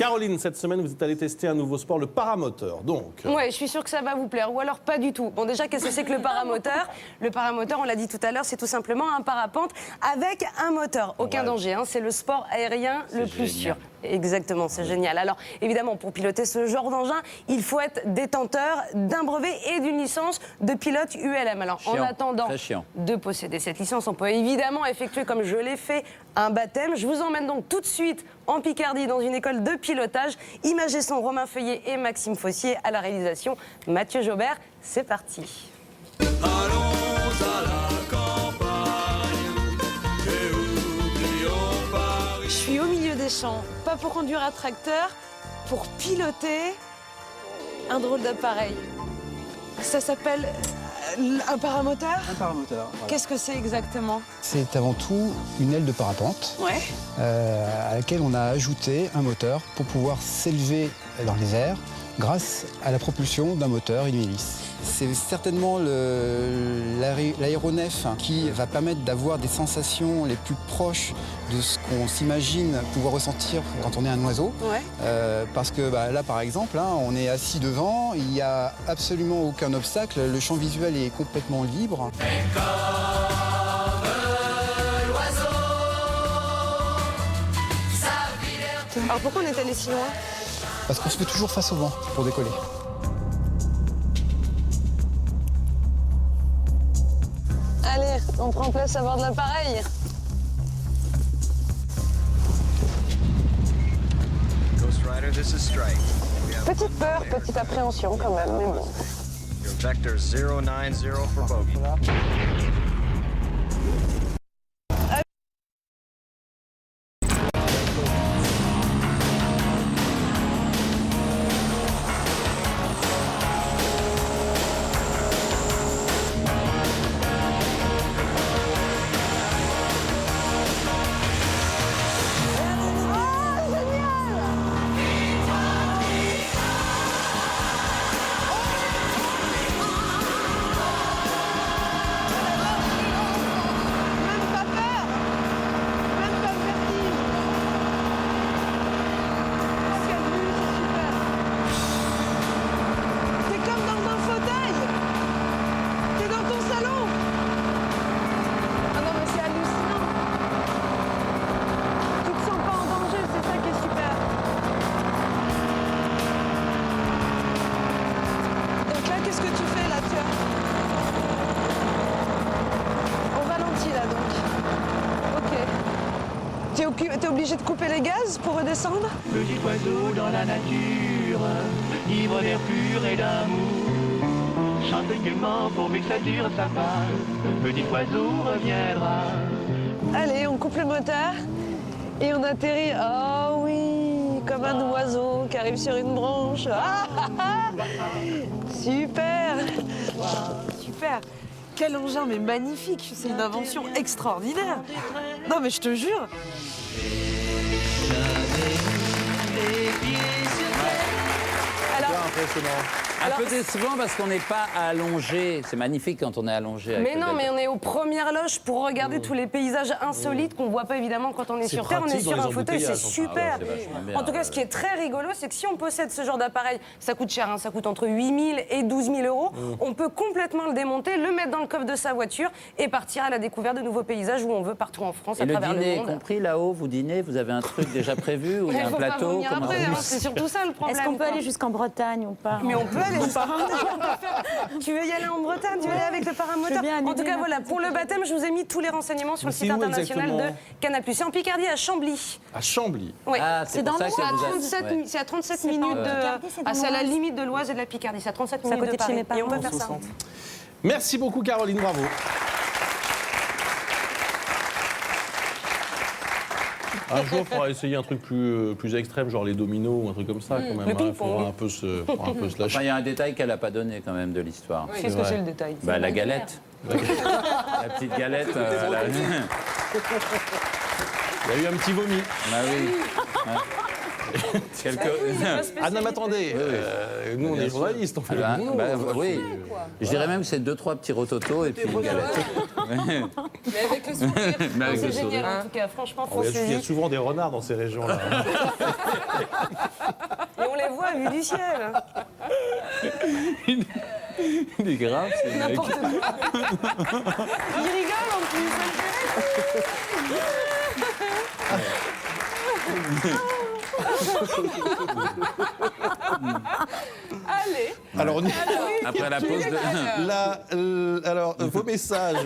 Caroline, cette semaine, vous êtes allée tester un nouveau sport, le paramoteur. Donc. Ouais, je suis sûre que ça va vous plaire. Ou alors pas du tout. Bon, déjà, qu'est-ce que c'est que le paramoteur? Le paramoteur, on l'a dit tout à l'heure, c'est tout simplement un parapente avec un moteur. Aucun danger, hein. C'est le sport aérien le plus sûr. Exactement, c'est génial. Alors, évidemment, pour piloter ce genre d'engin, il faut être détenteur d'un brevet et d'une licence de pilote ULM. Alors, en attendant de posséder cette licence, on peut évidemment effectuer, comme je l'ai fait, un baptême. Je vous emmène donc tout de suite en Picardie, dans une école de pilotage. Images sont Romain Feuillet et Maxime Fossier. À la réalisation, Mathieu Jaubert. C'est parti. Allons à la campagne et oublions Paris. Je suis au milieu des champs, pas pour conduire un tracteur, pour piloter un drôle d'appareil. Ça s'appelle un paramoteur? Un paramoteur. Voilà. Qu'est-ce que c'est exactement? C'est avant tout une aile de parapente à laquelle on a ajouté un moteur pour pouvoir s'élever dans les airs grâce à la propulsion d'un moteur, une hélice. C'est certainement l'aéronef qui va permettre d'avoir des sensations les plus proches de ce qu'on s'imagine pouvoir ressentir quand on est un oiseau. Parce que là, par exemple, hein, on est assis devant, il n'y a absolument aucun obstacle, le champ visuel est complètement libre. Alors pourquoi on est allé si loin? Parce qu'on se met toujours face au vent pour décoller. Allez, on prend place à bord de l'appareil. Petite peur, petite appréhension quand même, mais bon. Your vector 090 for bogey. T'es obligé de couper les gaz pour redescendre? Petit oiseau dans la nature, ivre d'air pur et d'amour, chante gaiement pourvu que ça dure sa part, petit oiseau reviendra. Allez, on coupe le moteur et on atterrit. Oh oui, comme un oiseau qui arrive sur une branche. Ah, ah, ah. Super. Super. Quel engin, mais magnifique. C'est une invention extraordinaire. Non, mais je te jure. Alors, impressionnant. Un peu décevant parce qu'on n'est pas allongé. C'est magnifique quand on est allongé. Mais non, mais on est aux premières loges pour regarder tous les paysages insolites qu'on voit pas évidemment quand on est sur Terre. On est sur un fauteuil, c'est super. En tout cas, ce qui est très rigolo, c'est que si on possède ce genre d'appareil, ça coûte cher, hein, ça coûte entre 8 000 et 12 000 euros. On peut complètement le démonter, le mettre dans le coffre de sa voiture et partir à la découverte de nouveaux paysages où on veut partout en France, à travers le monde. Et le dîner compris là-haut, vous dînez, vous avez un truc déjà prévu ou il y a un plateau? C'est surtout ça le problème. Est-ce qu'on peut aller jusqu'en Bretagne ou pas? Mais on peut aller Tu veux y aller en Bretagne? Tu veux aller avec le paramoteur? En tout cas, voilà, pour le baptême, je vous ai mis tous les renseignements sur le site international de Canal+. C'est en Picardie, à Chambly. À Chambly? Oui. Ah, c'est dans le C'est à 37 minutes de... C'est à la limite de l'Oise et de la Picardie. C'est à 37 minutes de Paris. Et on peut faire ça. Merci beaucoup, Caroline, bravo. Un jour, il faudra essayer un truc plus extrême, genre les dominos ou un truc comme ça, quand même. Il faudra un peu se lâcher. Enfin, il y a un détail qu'elle n'a pas donné, quand même, de l'histoire. Qu'est-ce que c'est le détail? La galette. La petite galette. Il y a eu un petit vomi. Bah oui. Ah non, mais attendez, nous on est journalistes, on fait le boulot. Oui, je dirais même que c'est 2-3 petits rototos et puis une galette. Mais avec le sourire, c'est génial en tout cas, franchement, Il y a souvent des renards dans ces régions-là. pas vu du ciel. Il est grave, c'est N'importe quoi. Il rigole en plus. Allez. Alors, on y- Après la pause de... alors, vos messages.